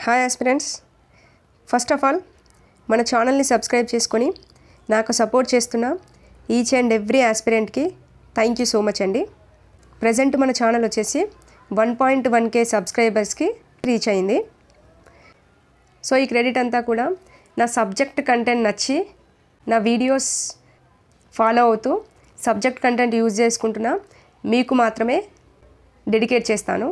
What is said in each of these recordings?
Hi aspirants, first of all మన ఛానల్ని subscribe చేసుకొని నాకు సపోర్ట్ చేస్తున్న ఈచ్ అండ్ ఎవ్రీ ఆస్పిరెంట్కి థ్యాంక్ యూ సో మచ్ అండి. ప్రజెంట్ మన ఛానల్ వచ్చేసి 1.1K సబ్స్క్రైబర్స్కి రీచ్ అయింది. సో ఈ క్రెడిట్ అంతా కూడా నా సబ్జెక్ట్ కంటెంట్ నచ్చి నా వీడియోస్ ఫాలో అవుతూ సబ్జెక్ట్ కంటెంట్ యూజ్ చేసుకుంటున్నా మీకు మాత్రమే డెడికేట్ చేస్తాను.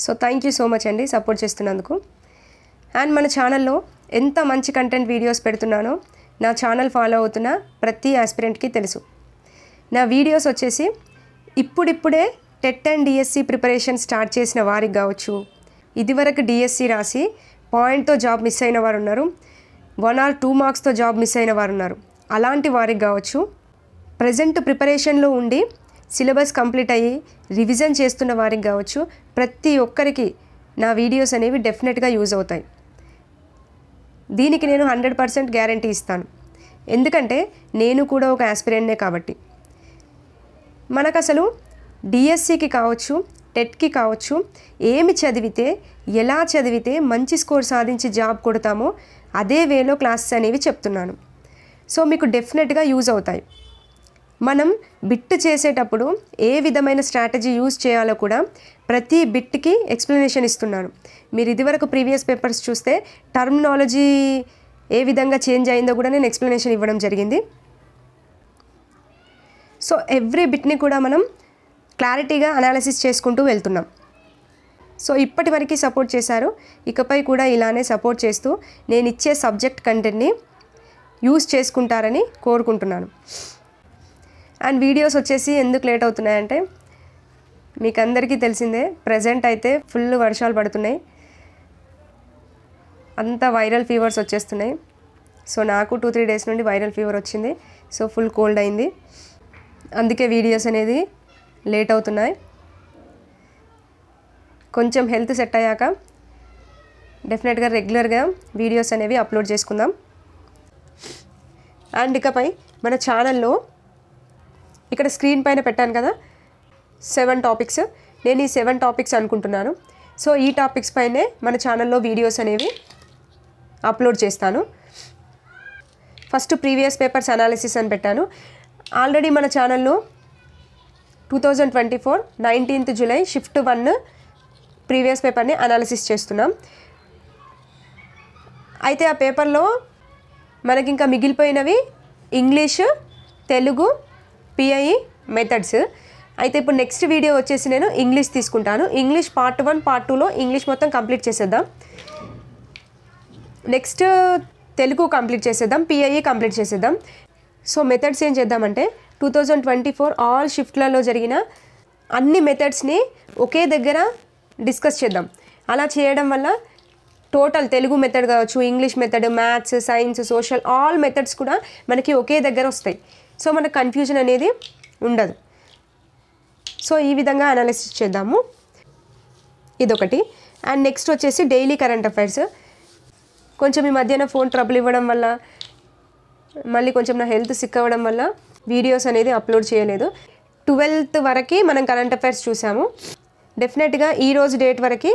So thank you so much అండి సపోర్ట్ చేస్తున్నందుకు. అండ్ మన ఛానల్లో ఎంత మంచి కంటెంట్ వీడియోస్ పెడుతున్నానో నా ఛానల్ ఫాలో అవుతున్న ప్రతి ఆస్పిరెంట్కి తెలుసు. నా వీడియోస్ వచ్చేసి ఇప్పుడిప్పుడే TET and DSC preparation start చేసిన వారికి కావచ్చు, ఇదివరకు డిఎస్సి రాసి పాయింట్తో జాబ్ మిస్ అయిన వారు ఉన్నారు, 1 or 2 మార్క్స్తో జాబ్ మిస్ అయిన వారు ఉన్నారు. అలాంటి వారికి కావచ్చు, ప్రజెంట్ ప్రిపరేషన్లో ఉండి సిలబస్ కంప్లీట్ అయ్యి రివిజన్ చేస్తున్న వారికి కావచ్చు, ప్రతి ఒక్కరికి నా వీడియోస్ అనేవి డెఫినెట్గా యూజ్ అవుతాయి. దీనికి నేను 100% గ్యారంటీ ఇస్తాను. ఎందుకంటే నేను కూడా ఒక ఆస్పిరెంట్నే కాబట్టి. మనకు అసలు డిఎస్సికి కావచ్చు, టెట్కి కావచ్చు, ఏమి చదివితే ఎలా చదివితే మంచి స్కోర్ సాధించి జాబ్ కొడతామో అదే వేలో క్లాసెస్ అనేవి చెప్తున్నాను. సో మీకు డెఫినెట్గా యూజ్ అవుతాయి. మనం బిట్ చేసేటప్పుడు ఏ విధమైన స్ట్రాటజీ యూజ్ చేయాలో కూడా ప్రతి బిట్కి ఎక్స్ప్లెనేషన్ ఇస్తున్నాను. మీరు ఇదివరకు ప్రీవియస్ పేపర్స్ చూస్తే టర్మినాలజీ ఏ విధంగా చేంజ్ అయిందో కూడా నేను ఎక్స్ప్లెనేషన్ ఇవ్వడం జరిగింది. సో ఎవ్రీ బిట్ని కూడా మనం క్లారిటీగా అనాలిసిస్ చేసుకుంటూ వెళ్తున్నాం. సో ఇప్పటి వరకు సపోర్ట్ చేశారు, ఇకపై కూడా ఇలానే సపోర్ట్ చేస్తూ నేను ఇచ్చే సబ్జెక్ట్ కంటెంట్ని యూజ్ చేసుకుంటారని కోరుకుంటున్నాను. అండ్ వీడియోస్ వచ్చేసి ఎందుకు లేట్ అవుతున్నాయంటే మీకు అందరికీ తెలిసిందే, ప్రజెంట్ అయితే ఫుల్ వర్షాలు పడుతున్నాయి, అంతా వైరల్ ఫీవర్స్ వచ్చేస్తున్నాయి. సో నాకు 2-3 డేస్ నుండి వైరల్ ఫీవర్ వచ్చింది. సో ఫుల్ కోల్డ్ అయింది, అందుకే వీడియోస్ అనేది లేట్ అవుతున్నాయి. కొంచెం హెల్త్ సెట్ అయ్యాక డెఫినెట్గా రెగ్యులర్గా వీడియోస్ అనేవి అప్లోడ్ చేసుకుందాం. అండ్ ఇకపై మన ఛానల్లో ఇక్కడ స్క్రీన్ పైన పెట్టాను కదా 7 టాపిక్స్, నేను ఈ 7 టాపిక్స్ అనుకుంటున్నాను. సో ఈ టాపిక్స్ పైనే మన ఛానల్లో వీడియోస్ అనేవి అప్లోడ్ చేస్తాను. ఫస్ట్ ప్రీవియస్ పేపర్స్ అనాలిసిస్ అని పెట్టాను. ఆల్రెడీ మన ఛానల్లో 2024 19th జూలై షిఫ్ట్ 1 ప్రీవియస్ పేపర్ని అనాలిసిస్ చేస్తున్నాం. అయితే ఆ పేపర్లో మనకి ఇంకా మిగిలిపోయినవి ఇంగ్లీష్, తెలుగు, పిఐఈ మెథడ్స్. అయితే ఇప్పుడు నెక్స్ట్ వీడియో వచ్చేసి నేను ఇంగ్లీష్ తీసుకుంటాను. ఇంగ్లీష్ పార్ట్ 1 పార్ట్ 2లో ఇంగ్లీష్ మొత్తం కంప్లీట్ చేసేద్దాం. నెక్స్ట్ తెలుగు కంప్లీట్ చేసేద్దాం, పిఐఈ కంప్లీట్ చేసేద్దాం. సో మెథడ్స్ ఏం చేద్దామంటే 2024 ఆల్ షిఫ్ట్లలో జరిగిన అన్ని మెథడ్స్ని ఒకే దగ్గర డిస్కస్ చేద్దాం. అలా చేయడం వల్ల టోటల్ తెలుగు మెథడ్ కావచ్చు, English method, maths, science, social all methods కూడా మనకి ఒకే దగ్గర వస్తాయి. సో మనకు కన్ఫ్యూజన్ అనేది ఉండదు. సో ఈ విధంగా అనాలిసిస్ చేద్దాము, ఇదొకటి. అండ్ నెక్స్ట్ వచ్చేసి డైలీ కరెంట్ అఫైర్స్. కొంచెం ఈ మధ్యన ఫోన్ ట్రబుల్ ఇవ్వడం వల్ల, మళ్ళీ కొంచెం నా హెల్త్ సిక్ అవ్వడం వల్ల వీడియోస్ అనేది అప్లోడ్ చేయలేదు. 12th వరకు మనం కరెంట్ అఫైర్స్ చూసాము. డెఫినెట్గా ఈరోజు డేట్ వరకు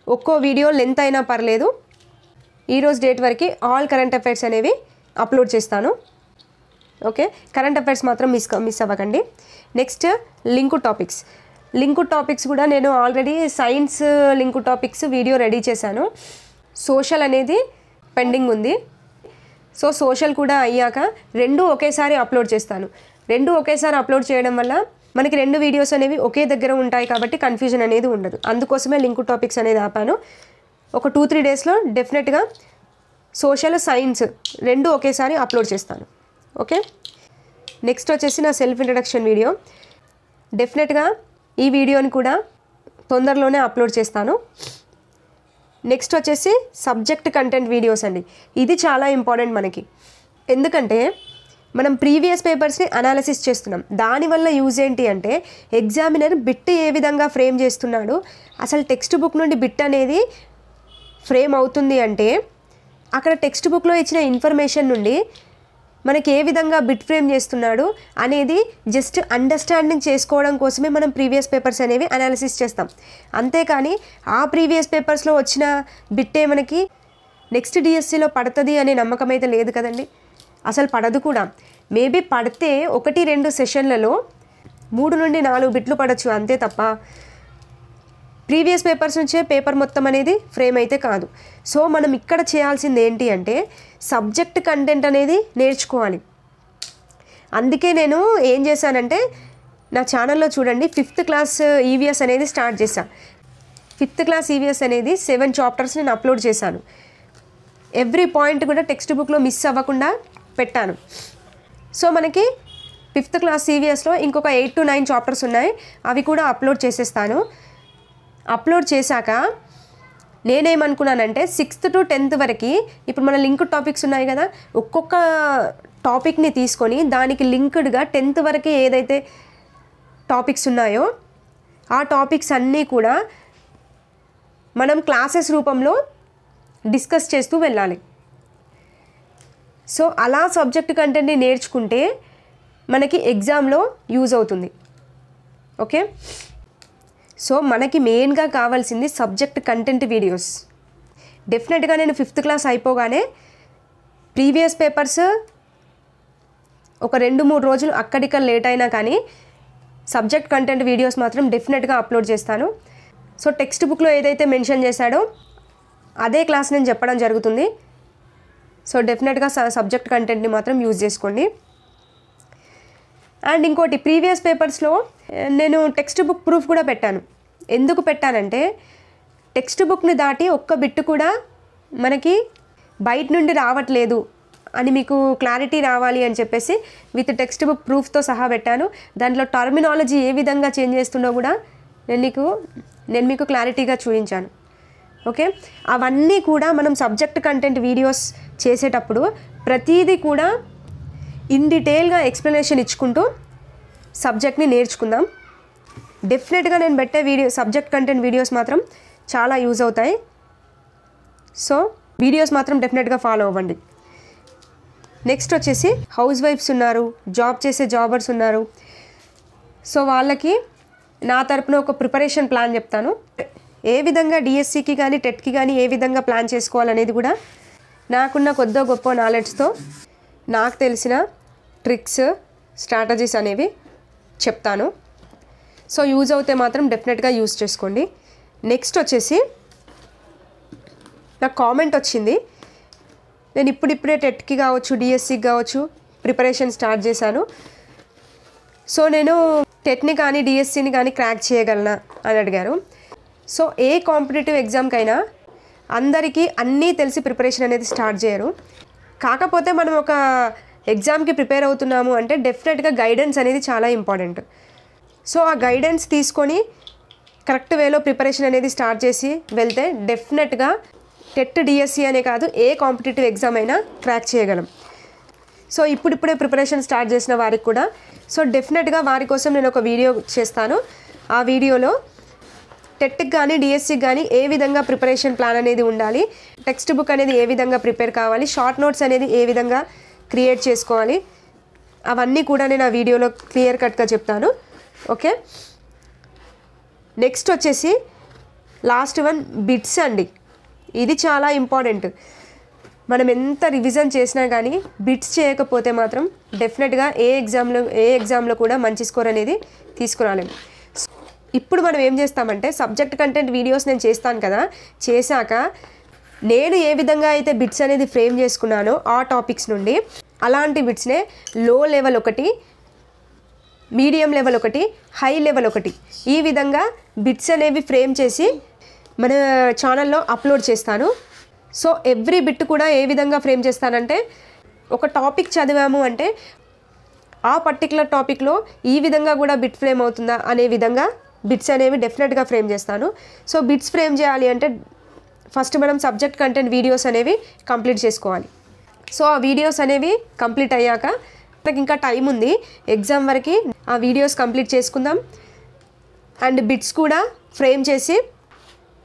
ఒక్కో వీడియో లెంత్ అయినా పర్లేదు, ఈరోజు డేట్ వరకు ఆల్ కరెంట్ అఫైర్స్ అనేవి అప్లోడ్ చేస్తాను. ఓకే, కరెంట్ అఫైర్స్ మాత్రం మిస్ అవ్వకండి. నెక్స్ట్ లింకు టాపిక్స్ కూడా నేను already science link topics video ready చేశాను. సోషల్ అనేది పెండింగ్ ఉంది. సో సోషల్ కూడా అయ్యాక రెండు ఒకేసారి అప్లోడ్ చేస్తాను. రెండు ఒకేసారి అప్లోడ్ చేయడం వల్ల మనకి 2 వీడియోస్ అనేవి ఒకే దగ్గర ఉంటాయి కాబట్టి కన్ఫ్యూజన్ అనేది ఉండదు. అందుకోసమే లింకు టాపిక్స్ అనేది ఆపాను. ఒక 2-3 డేస్లో డెఫినెట్గా సోషల్, సైన్స్ 2 ఒకేసారి అప్లోడ్ చేస్తాను. ఓకే, నెక్స్ట్ వచ్చేసి నా సెల్ఫ్ ఇంట్రడక్షన్ వీడియో. డెఫినెట్గా ఈ వీడియోని కూడా తొందరలోనే అప్లోడ్ చేస్తాను. నెక్స్ట్ వచ్చేసి సబ్జెక్ట్ కంటెంట్ వీడియోస్ అండి. ఇది చాలా ఇంపార్టెంట్ మనకి, ఎందుకంటే మనం ప్రీవియస్ పేపర్స్ని అనాలిసిస్ చేస్తున్నాం. దానివల్ల యూజ్ ఏంటి అంటే ఎగ్జామినర్ బిట్ ఏ విధంగా ఫ్రేమ్ చేస్తున్నాడు, అసలు టెక్స్ట్ బుక్ నుండి బిట్ అనేది ఫ్రేమ్ అవుతుంది అంటే అక్కడ టెక్స్ట్ బుక్లో ఇచ్చిన ఇన్ఫర్మేషన్ నుండి మనకి ఏ విధంగా బిట్ ఫ్రేమ్ చేస్తున్నాడు అనేది జస్ట్ అండర్స్టాండింగ్ చేసుకోవడం కోసమే మనం ప్రీవియస్ పేపర్స్ అనేవి అనాలిసిస్ చేస్తాం. అంతేకాని ఆ ప్రీవియస్ పేపర్స్లో వచ్చిన బిట్టే మనకి నెక్స్ట్ డిఎస్సిలో పడుతుంది అనే నమ్మకం అయితే లేదు కదండి. అసలు పడదు కూడా. మేబీ పడితే 1-2 సెషన్లలో 3 నుండి 4 బిట్లు పడవచ్చు అంతే తప్ప ప్రీవియస్ పేపర్స్ నుంచే పేపర్ మొత్తం అనేది ఫ్రేమ్ అయితే కాదు. సో మనం ఇక్కడ చేయాల్సింది ఏంటి అంటే సబ్జెక్ట్ కంటెంట్ అనేది నేర్చుకోవాలి. అందుకే నేను ఏం చేశానంటే నా ఛానల్లో చూడండి 5th క్లాస్ ఈవీఎస్ అనేది స్టార్ట్ చేశాను. 5th క్లాస్ ఈవీఎస్ అనేది 7 చాప్టర్స్ నేను అప్లోడ్ చేశాను. ఎవ్రీ పాయింట్ కూడా టెక్స్ట్ బుక్లో మిస్ అవ్వకుండా పెట్టాను. సో మనకి 5th క్లాస్ ఈవీఎస్లో ఇంకొక 8 to 9 చాప్టర్స్ ఉన్నాయి. అవి కూడా అప్లోడ్ చేసేస్తాను. అప్లోడ్ చేశాక నేనేమనుకున్నానంటే 6th to 10th వరకు ఇప్పుడు మన లింక్డ్ టాపిక్స్ ఉన్నాయి కదా, ఒక్కొక్క టాపిక్ని తీసుకొని దానికి లింక్డ్గా 10th వరకు ఏదైతే టాపిక్స్ ఉన్నాయో ఆ టాపిక్స్ అన్నీ కూడా మనం క్లాసెస్ రూపంలో డిస్కస్ చేస్తూ వెళ్ళాలి. సో అలా సబ్జెక్ట్ కంటెంట్ని నేర్చుకుంటే మనకి ఎగ్జామ్లో యూజ్ అవుతుంది. ఓకే, సో మనకి మెయిన్గా కావాల్సింది సబ్జెక్ట్ కంటెంట్ వీడియోస్. డెఫినెట్గా నేను 5th క్లాస్ అయిపోగానే ప్రీవియస్ పేపర్స్ ఒక 2-3 రోజులు అక్కడిక్కడ లేట్ అయినా కానీ సబ్జెక్ట్ కంటెంట్ వీడియోస్ మాత్రం డెఫినెట్గా అప్లోడ్ చేస్తాను. సో టెక్స్ట్ బుక్లో ఏదైతే మెన్షన్ చేశాడో అదే క్లాస్ నేను చెప్పడం జరుగుతుంది. సో డెఫినెట్గా సబ్జెక్ట్ కంటెంట్ని మాత్రం యూజ్ చేసుకోండి. అండ్ ఇంకోటి, ప్రీవియస్ పేపర్స్లో నేను టెక్స్ట్ బుక్ ప్రూఫ్ కూడా పెట్టాను. ఎందుకు పెట్టానంటే టెక్స్ట్ బుక్ని దాటి ఒక్క బిట్ కూడా మనకి బయట నుండి రావట్లేదు అని మీకు క్లారిటీ రావాలి అని చెప్పేసి విత్ టెక్స్ట్ బుక్ ప్రూఫ్తో సహా పెట్టాను. దాంట్లో టర్మినాలజీ ఏ విధంగా చేంజ్ చేస్తుందో కూడా నేను మీకు క్లారిటీగా చూపించాను. ఓకే, అవన్నీ కూడా మనం సబ్జెక్ట్ కంటెంట్ వీడియోస్ చేసేటప్పుడు ప్రతిదీ కూడా ఇన్ డీటెయిల్గా ఎక్స్ప్లెనేషన్ ఇచ్చుకుంటూ సబ్జెక్ట్ని నేర్చుకుందాం. డెఫినెట్గా నేను పెట్టే సబ్జెక్ట్ కంటెంట్ వీడియోస్ మాత్రం చాలా యూజ్ అవుతాయి. సో వీడియోస్ మాత్రం డెఫినెట్గా ఫాలో అవ్వండి. నెక్స్ట్ వచ్చేసి హౌస్ వైఫ్స్ ఉన్నారు, జాబ్ చేసే జాబర్స్ ఉన్నారు. సో వాళ్ళకి నా తరపున ఒక ప్రిపరేషన్ ప్లాన్ చెప్తాను. ఏ విధంగా డిఎస్సికి కానీ టెట్కి కానీ ఏ విధంగా ప్లాన్ చేసుకోవాలనేది కూడా నాకున్న కొద్దో గొప్ప నాలెడ్జ్తో నాకు తెలిసిన ట్రిక్స్, స్ట్రాటజీస్ అనేవి చెప్తాను. సో యూజ్ అవుతే మాత్రం డెఫినెట్గా యూజ్ చేసుకోండి. నెక్స్ట్ వచ్చేసి నాకు కామెంట్ వచ్చింది, నేను ఇప్పుడిప్పుడే టెట్కి కావచ్చు డిఎస్సికి కావచ్చు ప్రిపరేషన్ స్టార్ట్ చేశాను. సో నేను టెట్ని కానీ డిఎస్సిని కానీ క్రాక్ చేయగలనా అని అడిగారు. సో ఏ కాంపిటేటివ్ ఎగ్జామ్కైనా అందరికీ అన్నీ తెలిసి ప్రిపరేషన్ అనేది స్టార్ట్ చేయరు. కాకపోతే మనం ఒక ఎగ్జామ్కి ప్రిపేర్ అవుతున్నాము అంటే డెఫినెట్గా గైడెన్స్ అనేది చాలా ఇంపార్టెంట్. సో ఆ గైడెన్స్ తీసుకొని కరెక్ట్ వేలో ప్రిపరేషన్ అనేది స్టార్ట్ చేసి వెళ్తే డెఫినెట్గా టెట్ డిఎస్సి అనే కాదు ఏ కాంపిటేటివ్ ఎగ్జామ్ అయినా క్రాక్ చేయగలం. సో ఇప్పుడిప్పుడే ప్రిపరేషన్ స్టార్ట్ చేసిన వారికి కూడా డెఫినెట్గా వారి కోసం నేను ఒక వీడియో చేస్తాను. ఆ వీడియోలో టెట్కి కానీ డిఎస్సికి కానీ ఏ విధంగా ప్రిపరేషన్ ప్లాన్ అనేది ఉండాలి, టెక్స్ట్ బుక్ అనేది ఏ విధంగా ప్రిపేర్ కావాలి, షార్ట్ నోట్స్ అనేది ఏ విధంగా క్రియేట్ చేసుకోవాలి, అవన్నీ కూడా నేను ఆ వీడియోలో క్లియర్ కట్గా చెప్తాను. ఓకే, నెక్స్ట్ వచ్చేసి లాస్ట్ వన్ బిట్స్ అండి. ఇది చాలా ఇంపార్టెంట్. మనం ఎంత రివిజన్ చేసినా కానీ బిట్స్ చేయకపోతే మాత్రం డెఫినెట్గా ఏ ఎగ్జామ్లో కూడా మంచి స్కోర్ అనేది తీసుకురాలేము. ఇప్పుడు మనం ఏం చేస్తామంటే సబ్జెక్ట్ కంటెంట్ వీడియోస్ నేను చేస్తాను కదా, చేశాక నేను ఏ విధంగా అయితే బిట్స్ అనేది ఫ్రేమ్ చేసుకున్నానో ఆ టాపిక్స్ నుండి అలాంటి బిట్స్నే లో లెవెల్ ఒకటి, మీడియం లెవెల్ ఒకటి, హై లెవెల్ ఒకటి, ఈ విధంగా బిట్స్ అనేవి ఫ్రేమ్ చేసి మన ఛానల్లో అప్లోడ్ చేస్తాను. సో ఎవ్రీ బిట్ కూడా ఏ విధంగా ఫ్రేమ్ చేస్తానంటే ఒక టాపిక్ చదివాము అంటే ఆ పర్టికులర్ టాపిక్లో ఈ విధంగా కూడా బిట్ ఫ్రేమ్ అవుతుందా అనే విధంగా బిట్స్ అనేవి డెఫినెట్గా ఫ్రేమ్ చేస్తాను. సో బిట్స్ ఫ్రేమ్ చేయాలి అంటే ఫస్ట్ మనం సబ్జెక్ట్ కంటెంట్ వీడియోస్ అనేవి కంప్లీట్ చేసుకోవాలి. సో ఆ వీడియోస్ అనేవి కంప్లీట్ అయ్యాక మనకి ఇంకా టైం ఉంది ఎగ్జామ్ వరకు, ఆ వీడియోస్ కంప్లీట్ చేసుకుందాం. అండ్ బిట్స్ కూడా ఫ్రేమ్ చేసి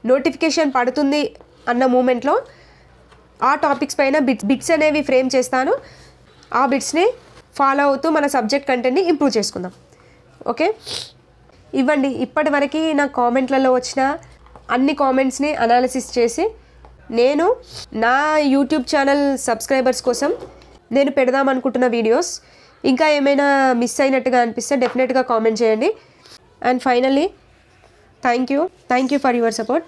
నోటిఫికేషన్ పడుతుంది అన్న మూమెంట్లో ఆ టాపిక్స్ పైన బిట్స్ అనేవి ఫ్రేమ్ చేస్తాను. ఆ బిట్స్ని ఫాలో అవుతూ మన సబ్జెక్ట్ కంటెంట్ని ఇంప్రూవ్ చేసుకుందాం. ఓకే, ఇవ్వండి ఇప్పటివరకు నా కామెంట్లలో వచ్చిన అన్ని కామెంట్స్ని అనాలిసిస్ చేసి నేను నా యూట్యూబ్ ఛానల్ సబ్స్క్రైబర్స్ కోసం నేను పెడదాం అనుకుంటున్న వీడియోస్ ఇంకా ఏమైనా మిస్ అయినట్టుగా అనిపిస్తే డెఫినెట్గా కామెంట్ చేయండి. And finally thank you for your support.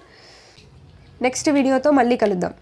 Next వీడియోతో మళ్ళీ కలుద్దాం.